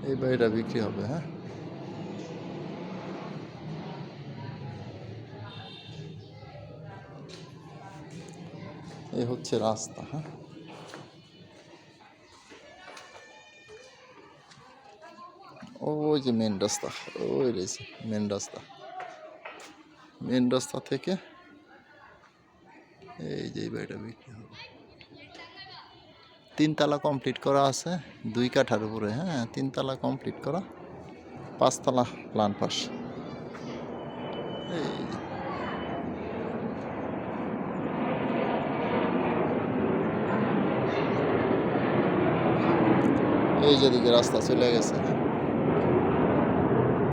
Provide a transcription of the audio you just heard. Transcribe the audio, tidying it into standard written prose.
এই বাড়িটা বিক্রি হবে। হ্যাঁ, এই হচ্ছে রাস্তা। হ্যাঁ, ওই যে মেন রাস্তা, ওই রয়েছে মেন রাস্তা। মেন রাস্তা থেকে এই যে এই বাড়িটা বিক্রি হবে। 3 তলা কমপ্লিট করা আছে, 2 কাঠার উপরে। হ্যাঁ, 3 তলা কমপ্লিট করা, 5 তলা প্ল্যান পাস। এই যে এই যেদিকে রাস্তা চলে গেছে।